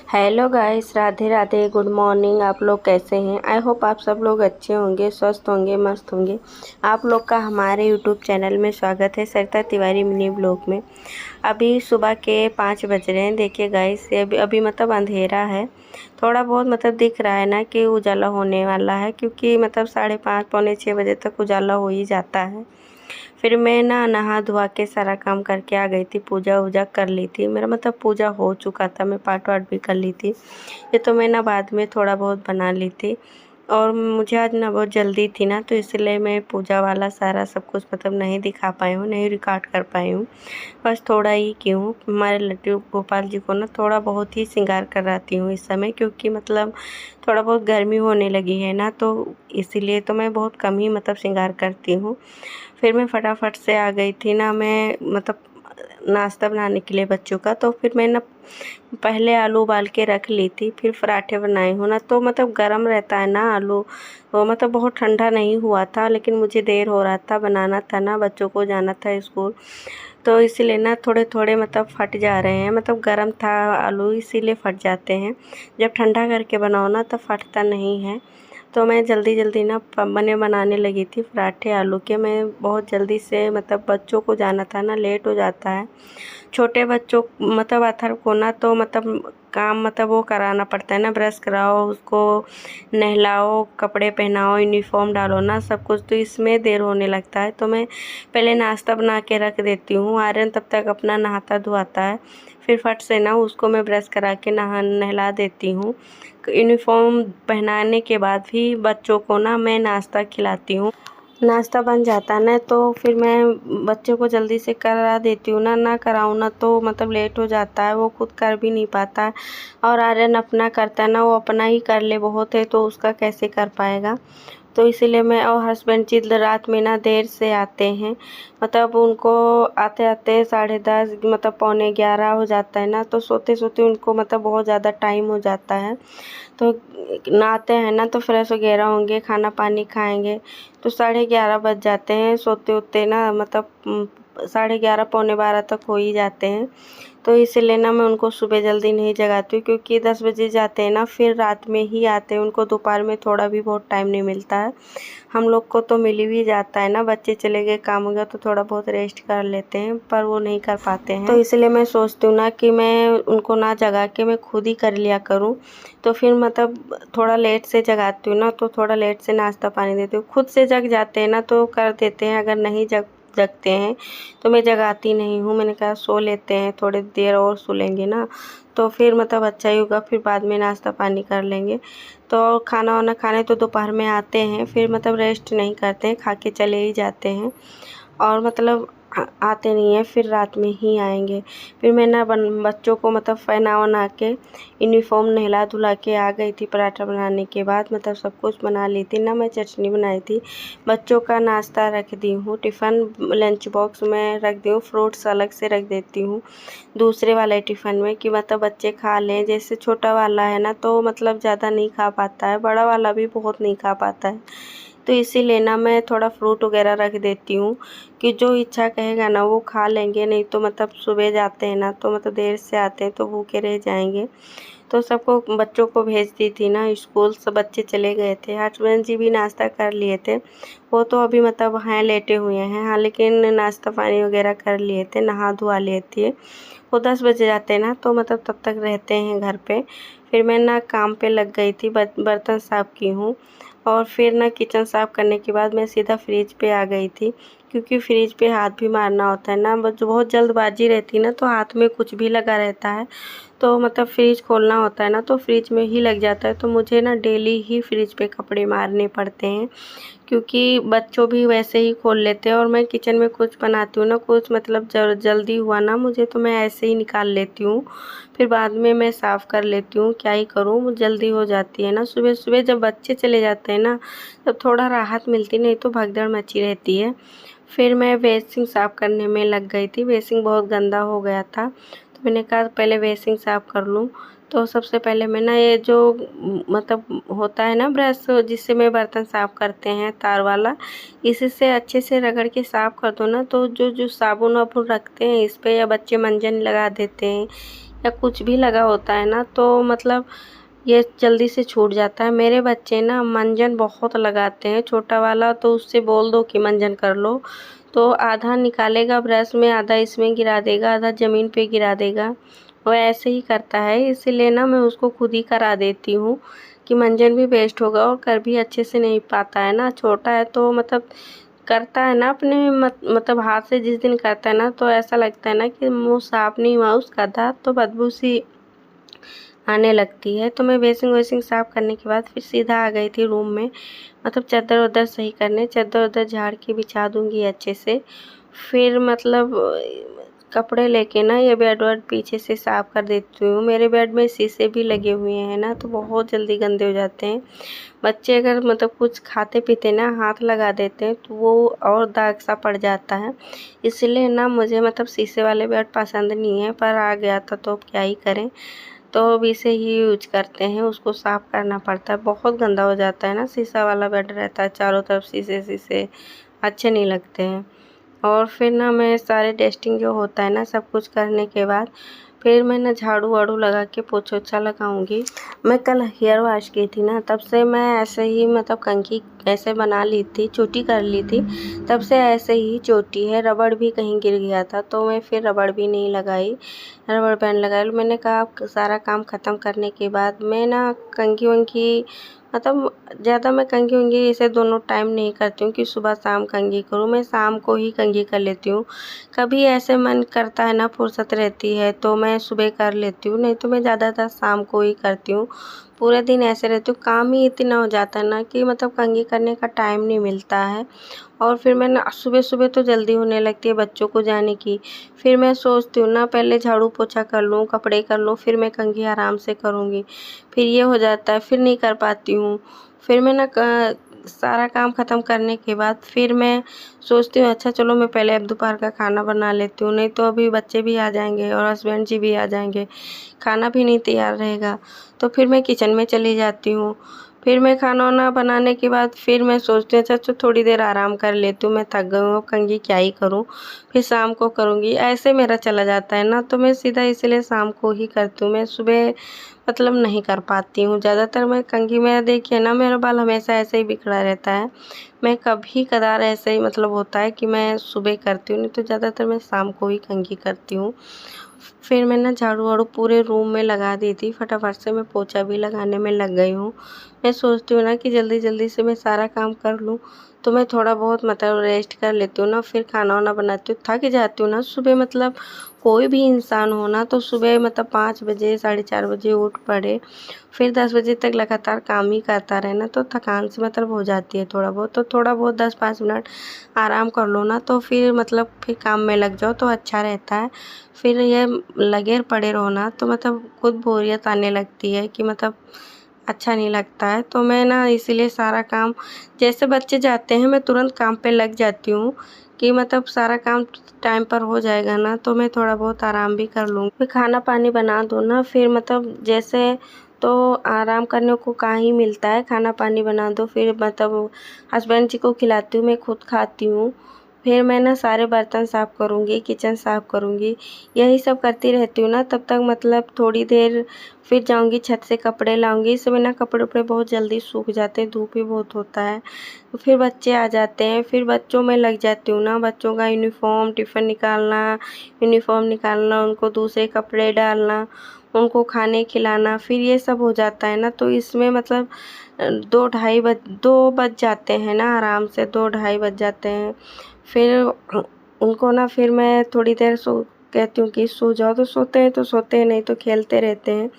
Hello guys, Radhe Radhe, good morning. आप लोग कैसे हैं? आई होप आप सब लोग अच्छे होंगे, स्वस्थ होंगे, मस्त होंगे। आप लोग का हमारे यूट्यूब चैनल में स्वागत है, सरिता तिवारी मिनी ब्लॉग में। अभी सुबह के 5 बज रहे हैं। देखिए गाइस, ये अभी मतलब अंधेरा है। थोड़ा बहुत मतलब दिख रहा है ना कि उजाला होने वाला है, क्योंकि मतलब 5:30 पौने 6 बजे तक उजाला हो ही जाता है। फिर मैं ना नहा धोवा के सारा काम करके आ गई थी, पूजा वूजा कर ली थी। मेरा मतलब पूजा हो चुका था, मैं पाठ वाठ भी कर ली थी। ये तो मैं ना बाद में थोड़ा बहुत बना ली थी। और मुझे आज ना बहुत जल्दी थी ना, तो इसलिए मैं पूजा वाला सारा सब कुछ मतलब नहीं दिखा पाई हूँ, नहीं रिकॉर्ड कर पाई हूँ। बस थोड़ा ही की हूँ। हमारे लड्डू गोपाल जी को ना थोड़ा बहुत ही श्रृंगार कराती हूँ इस समय, क्योंकि मतलब थोड़ा बहुत गर्मी होने लगी है ना, तो इसीलिए तो मैं बहुत कम ही मतलब श्रृंगार करती हूँ। फिर मैं फटाफट से आ गई थी ना, मैं मतलब नाश्ता बनाने के लिए बच्चों का। तो फिर मैं ना पहले आलू उबाल के रख ली थी, फिर पराठे बनाई हूँ ना। तो मतलब गर्म रहता है ना आलू, वो मतलब बहुत ठंडा नहीं हुआ था, लेकिन मुझे देर हो रहा था, बनाना था ना, बच्चों को जाना था स्कूल। तो इसीलिए ना थोड़े थोड़े मतलब फट जा रहे हैं। मतलब गर्म था आलू, इसीलिए फट जाते हैं। जब ठंडा करके बनाओ ना तो फटता नहीं है। तो मैं जल्दी जल्दी ना बनाने लगी थी पराठे आलू के। मैं बहुत जल्दी से मतलब बच्चों को जाना था ना, लेट हो जाता है छोटे बच्चों मतलब अथर्व को ना, तो मतलब काम मतलब वो कराना पड़ता है ना, ब्रश कराओ, उसको नहलाओ, कपड़े पहनाओ, यूनिफॉर्म डालो ना, सब कुछ। तो इसमें देर होने लगता है। तो मैं पहले नाश्ता बना के रख देती हूँ। आर्यन तब तक अपना नहाता धोआता है, फिर फट से ना उसको मैं ब्रश करा के नहला देती हूँ। यूनिफॉर्म पहनाने के बाद भी बच्चों को ना मैं नाश्ता खिलाती हूँ। नाश्ता बन जाता है ना, तो फिर मैं बच्चों को जल्दी से करा देती हूँ ना। ना कराऊँ ना तो मतलब लेट हो जाता है, वो खुद कर भी नहीं पाता है। और आर्यन अपना करता है ना, वो अपना ही कर ले बहुत है, तो उसका कैसे कर पाएगा। तो इसीलिए मैं और हस्बैंड जी रात में ना देर से आते हैं। मतलब उनको आते आते 10:30 मतलब पौने 11 हो जाता है ना। तो सोते सोते उनको मतलब बहुत ज़्यादा टाइम हो जाता है। तो नहाते हैं ना तो फ्रेश वगैरह होंगे, खाना पानी खाएंगे, तो 11:30 बज जाते हैं सोते होते ना। मतलब 11:30 पौने 12 तक हो ही जाते हैं। तो इसीलिए ना मैं उनको सुबह जल्दी नहीं जगाती हूँ, क्योंकि 10 बजे जाते हैं ना, फिर रात में ही आते हैं। उनको दोपहर में थोड़ा भी बहुत टाइम नहीं मिलता है। हम लोग को तो मिल भी जाता है ना, बच्चे चले गए काम हो गया तो थोड़ा बहुत रेस्ट कर लेते हैं, पर वो नहीं कर पाते हैं। तो इसलिए मैं सोचती हूँ ना कि मैं उनको ना जगा के मैं खुद ही कर लिया करूँ। तो फिर मतलब थोड़ा लेट से जगाती हूँ ना, तो थोड़ा लेट से नाश्ता पानी देती हूँ। खुद से जग जाते हैं ना तो कर देते हैं, अगर नहीं जगते हैं तो मैं जगाती नहीं हूँ। मैंने कहा सो लेते हैं, थोड़ी देर और सो लेंगे ना, तो फिर मतलब अच्छा ही होगा, फिर बाद में नाश्ता पानी कर लेंगे। तो खाना वाना खाने तो दोपहर में आते हैं, फिर मतलब रेस्ट नहीं करते हैं, खा के चले ही जाते हैं। और मतलब आते नहीं हैं, फिर रात में ही आएंगे। फिर मैं ना बच्चों को मतलब पहना वना के यूनिफॉर्म नहला धुला के आ गई थी। पराठा बनाने के बाद मतलब सब कुछ बना ली थी ना। मैं चटनी बनाई थी, बच्चों का नाश्ता रख दी हूँ, टिफ़िन लंच बॉक्स में रख दी हूँ, फ्रूट्स अलग से रख देती हूँ दूसरे वाले टिफ़िन में, कि मतलब बच्चे खा लें। जैसे छोटा वाला है ना, तो मतलब ज़्यादा नहीं खा पाता है, बड़ा वाला भी बहुत नहीं खा पाता है। तो इसीलिए ना मैं थोड़ा फ्रूट वगैरह रख देती हूँ, कि जो इच्छा कहेगा ना वो खा लेंगे। नहीं तो मतलब सुबह जाते हैं ना, तो मतलब देर से आते हैं तो भूखे रह जाएंगे। तो सबको बच्चों को भेज दी थी ना स्कूल, सब बच्चे चले गए थे। हस्बैंड जी भी नाश्ता कर लिए थे, वो तो अभी मतलब हैं लेटे हुए हैं। हाँ, लेकिन नाश्ता पानी वगैरह कर लिए थे, नहा धुआ लिए थे। वो 10 बजे जाते हैं ना, तो मतलब तब तक रहते हैं घर पे। फिर मैं ना काम पे लग गई थी, बर्तन साफ़ की हूँ। और फिर ना किचन साफ़ करने के बाद मैं सीधा फ्रिज पे आ गई थी, क्योंकि फ्रिज पे हाथ भी मारना होता है ना। बस बहुत जल्दबाजी रहती है ना, तो हाथ में कुछ भी लगा रहता है। तो मतलब फ्रिज खोलना होता है ना, तो फ्रिज में ही लग जाता है। तो मुझे ना डेली ही फ्रिज पे कपड़े मारने पड़ते हैं, क्योंकि बच्चों भी वैसे ही खोल लेते हैं। और मैं किचन में कुछ बनाती हूँ ना, कुछ मतलब जल्दी हुआ ना मुझे, तो मैं ऐसे ही निकाल लेती हूँ, फिर बाद में मैं साफ़ कर लेती हूँ। क्या ही करूँ, जल्दी हो जाती है ना। सुबह सुबह जब बच्चे चले जाते हैं ना, तब थोड़ा राहत मिलती, नहीं तो भगदड़ मची रहती है। फिर मैं बेसिंग साफ़ करने में लग गई थी। बेसिंग बहुत गंदा हो गया था, तो मैंने कहा पहले बेसिंग साफ़ कर लूँ। तो सबसे पहले मैं ना ये जो मतलब होता है ना ब्रश, जिससे मैं बर्तन साफ़ करते हैं तार वाला, इसी से अच्छे से रगड़ के साफ़ कर दो ना, तो जो जो साबुन वाबुन रखते हैं इस पे, या बच्चे मंजन लगा देते हैं, या कुछ भी लगा होता है ना तो मतलब ये जल्दी से छूट जाता है। मेरे बच्चे ना मंजन बहुत लगाते हैं, छोटा वाला तो उससे बोल दो कि मंजन कर लो तो आधा निकालेगा ब्रश में, आधा इसमें गिरा देगा, आधा ज़मीन पे गिरा देगा। वो ऐसे ही करता है, इसीलिए ना मैं उसको खुद ही करा देती हूँ कि मंजन भी वेस्ट होगा और कर भी अच्छे से नहीं पाता है ना। छोटा है तो मतलब करता है ना अपने मतलब हाथ से जिस दिन करता है ना तो ऐसा लगता है ना कि मुँह साफ नहीं हुआ उसका, दाँत तो बदबू सी आने लगती है। तो मैं बेसिंग साफ़ करने के बाद फिर सीधा आ गई थी रूम में, मतलब चादर वादर सही करने, चादर वादर झाड़ के बिछा दूँगी अच्छे से। फिर मतलब कपड़े लेके ना ये बेड वेड पीछे से साफ़ कर देती हूँ। मेरे बेड में शीशे भी लगे हुए हैं ना तो बहुत जल्दी गंदे हो जाते हैं। बच्चे अगर मतलब कुछ खाते पीते ना हाथ लगा देते हैं तो वो और दाग सा पड़ जाता है। इसलिए ना मुझे मतलब शीशे वाले बेड पसंद नहीं है, पर आ गया था तो अब क्या ही करें। तो अब इसे ही यूज करते हैं, उसको साफ़ करना पड़ता है, बहुत गंदा हो जाता है ना। शीशा वाला बेड रहता है, चारों तरफ शीशे शीशे, अच्छे नहीं लगते हैं। और फिर ना मैं सारे डस्टिंग जो होता है ना सब कुछ करने के बाद फिर मैं ना झाड़ू वाड़ू लगा के पोछा ओछा लगाऊंगी। मैं कल हेयर वॉश की थी ना तब से मैं ऐसे ही मतलब कंघी ऐसे बना ली थी, चोटी कर ली थी, तब से ऐसे ही चोटी है। रबड़ भी कहीं गिर गया था तो मैं फिर रबड़ भी नहीं लगाई, रबड़ बैंड लगाई। मैंने कहा अब सारा काम ख़त्म करने के बाद मैं ना कंघी वंघी मतलब ज़्यादा मैं कंघी वंघी इसे दोनों टाइम नहीं करती हूँ कि सुबह शाम कंघी करूँ, मैं शाम को ही कंघी कर लेती हूँ। कभी ऐसे मन करता है ना, फुर्सत रहती है तो मैं सुबह कर लेती हूँ, नहीं तो मैं ज़्यादातर शाम को ही करती हूँ। पूरे दिन ऐसे रहती हूँ, काम ही इतना हो जाता है ना कि मतलब कंघी करने का टाइम नहीं मिलता है। और फिर मैं ना सुबह सुबह तो जल्दी होने लगती है बच्चों को जाने की, फिर मैं सोचती हूँ ना पहले झाड़ू पोछा कर लूँ, कपड़े कर लूँ, फिर मैं कंघी आराम से करूँगी। फिर ये हो जाता है, फिर नहीं कर पाती हूँ। फिर मैं ना सारा काम ख़त्म करने के बाद फिर मैं सोचती हूँ अच्छा चलो मैं पहले अब दोपहर का खाना बना लेती हूँ, नहीं तो अभी बच्चे भी आ जाएंगे और हस्बैंड जी भी आ जाएंगे, खाना भी नहीं तैयार रहेगा। तो फिर मैं किचन में चली जाती हूँ। फिर मैं खाना वाना बनाने के बाद फिर मैं सोचती हूँ अच्छा थोड़ी देर आराम कर लेती हूँ, मैं थक गई हूँ, अब कंघी क्या ही करूँ, फिर शाम को करूँगी। ऐसे मेरा चला जाता है ना तो मैं सीधा इसलिए शाम को ही करती हूँ। मैं सुबह मतलब नहीं कर पाती हूँ ज़्यादातर। मैं कंघी में देखिए ना मेरा बाल हमेशा ऐसे ही बिखरा रहता है। मैं कभी कदार ऐसे ही मतलब होता है कि मैं सुबह करती हूँ, नहीं तो ज़्यादातर मैं शाम को ही कंघी करती हूँ। फिर मैं ना झाड़ू वाड़ू पूरे रूम में लगा दी थी, फटाफट से मैं पोछा भी लगाने में लग गई हूँ। मैं सोचती हूँ ना कि जल्दी जल्दी से मैं सारा काम कर लूँ तो मैं थोड़ा बहुत मतलब रेस्ट कर लेती हूँ ना, फिर खाना वाना बनाती हूँ। थक जाती हूँ ना सुबह, मतलब कोई भी इंसान हो ना तो सुबह मतलब 5 बजे 4:30 बजे उठ पड़े, फिर 10 बजे तक लगातार काम ही करता रहे ना तो थकान से मतलब हो जाती है थोड़ा बहुत। तो थोड़ा बहुत 10-5 मिनट आराम कर लो ना तो फिर मतलब फिर काम में लग जाओ तो अच्छा रहता है। फिर ये लगे पड़े रहो ना तो मतलब खुद बोरियत आने लगती है कि मतलब अच्छा नहीं लगता है। तो मैं ना इसीलिए सारा काम जैसे बच्चे जाते हैं मैं तुरंत काम पे लग जाती हूँ कि मतलब सारा काम टाइम पर हो जाएगा ना तो मैं थोड़ा बहुत आराम भी कर लूँगी। फिर खाना पानी बना दो ना फिर मतलब जैसे तो आराम करने को कहाँ ही मिलता है, खाना पानी बना दो फिर मतलब हस्बैंड जी को खिलाती हूँ, मैं खुद खाती हूँ। फिर मैं ना सारे बर्तन साफ़ करूँगी, किचन साफ़ करूँगी, यही सब करती रहती हूँ ना तब तक मतलब थोड़ी देर फिर जाऊँगी छत से कपड़े लाऊँगी। इस समय ना कपड़े उपड़े बहुत जल्दी सूख जाते हैं, धूप भी बहुत होता है। तो फिर बच्चे आ जाते हैं, फिर बच्चों में लग जाती हूँ ना, बच्चों का यूनिफ़ॉर्म टिफ़िन निकालना, यूनिफ़ॉर्म निकालना, उनको दूसरे कपड़े डालना, उनको खाने खिलाना, फिर ये सब हो जाता है ना तो इसमें मतलब 2 बज जाते हैं ना, आराम से 2 ढाई बज जाते हैं। फिर उनको ना फिर मैं थोड़ी देर कहती हूँ कि सो जाओ तो सोते हैं तो सोते हैं, नहीं तो खेलते रहते हैं।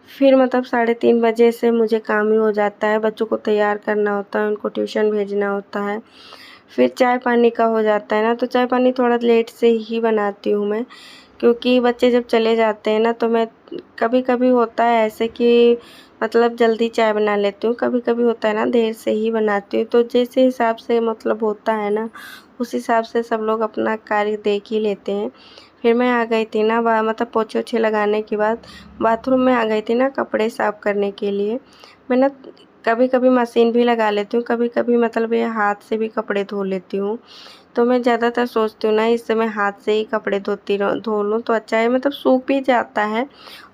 फिर मतलब 3:30 बजे से मुझे काम ही हो जाता है, बच्चों को तैयार करना होता है, उनको ट्यूशन भेजना होता है। फिर चाय पानी का हो जाता है ना तो चाय पानी थोड़ा लेट से ही बनाती हूँ मैं, क्योंकि बच्चे जब चले जाते हैं ना तो मैं कभी-कभी होता है ऐसे कि मतलब जल्दी चाय बना लेती हूँ, कभी-कभी होता है ना देर से ही बनाती हूँ। तो जैसे हिसाब से मतलब होता है ना, उस हिसाब से सब लोग अपना कार्य देख ही लेते हैं। फिर मैं आ गई थी ना मतलब पोछे ओछे लगाने के बाद बाथरूम में आ गई थी ना कपड़े साफ़ करने के लिए। मैं ना कभी-कभी मशीन भी लगा लेती हूँ, कभी-कभी मतलब ये हाथ से भी कपड़े धो लेती हूँ। तो मैं ज़्यादातर सोचती हूँ ना इस समय हाथ से ही कपड़े धो लूँ तो अच्छा है, मतलब सूख भी जाता है।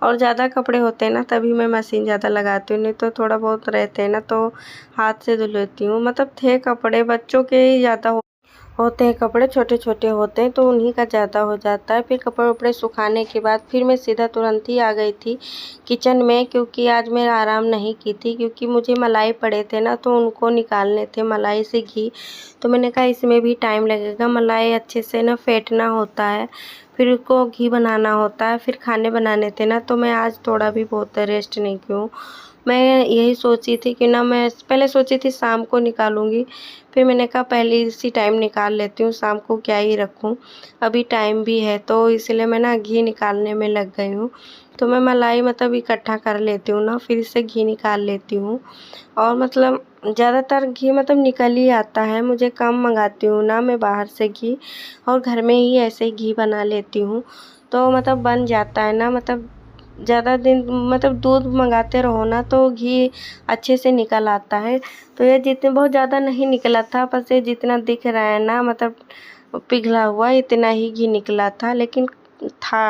और ज़्यादा कपड़े होते हैं ना तभी मैं मशीन ज़्यादा लगाती हूँ, नहीं तो थोड़ा बहुत रहते हैं ना तो हाथ से धुल लेती हूँ। मतलब थे कपड़े बच्चों के ही ज़्यादा होते हैं, कपड़े छोटे-छोटे होते हैं तो उन्हीं का ज़्यादा हो जाता है। फिर कपड़े-वपड़े सुखाने के बाद फिर मैं सीधा तुरंत ही आ गई थी किचन में, क्योंकि आज मैं आराम नहीं की थी, क्योंकि मुझे मलाई पड़े थे ना तो उनको निकालने थे, मलाई से घी। तो मैंने कहा इसमें भी टाइम लगेगा, मलाई अच्छे से ना फेंटना होता है, फिर उसको घी बनाना होता है, फिर खाने बनाने थे ना तो मैं आज थोड़ा भी बहुत रेस्ट नहीं की हूँ। मैं यही सोची थी कि ना मैं पहले सोची थी शाम को निकालूँगी, फिर मैंने कहा पहले इसी टाइम निकाल लेती हूँ, शाम को क्या ही रखूँ, अभी टाइम भी है, तो इसलिए मैं ना घी निकालने में लग गई हूँ। तो मैं मलाई मतलब इकट्ठा कर लेती हूँ ना, फिर इससे घी निकाल लेती हूँ। और मतलब ज़्यादातर घी मतलब निकल ही आता है, मुझे कम मंगाती हूँ ना मैं बाहर से घी, और घर में ही ऐसे ही घी बना लेती हूँ। तो मतलब बन जाता है ना, मतलब ज़्यादा दिन मतलब दूध मंगाते रहो ना तो घी अच्छे से निकल आता है। तो ये जितने बहुत ज़्यादा नहीं निकला था, बस ये जितना दिख रहा है ना मतलब पिघला हुआ इतना ही घी निकला था, लेकिन था।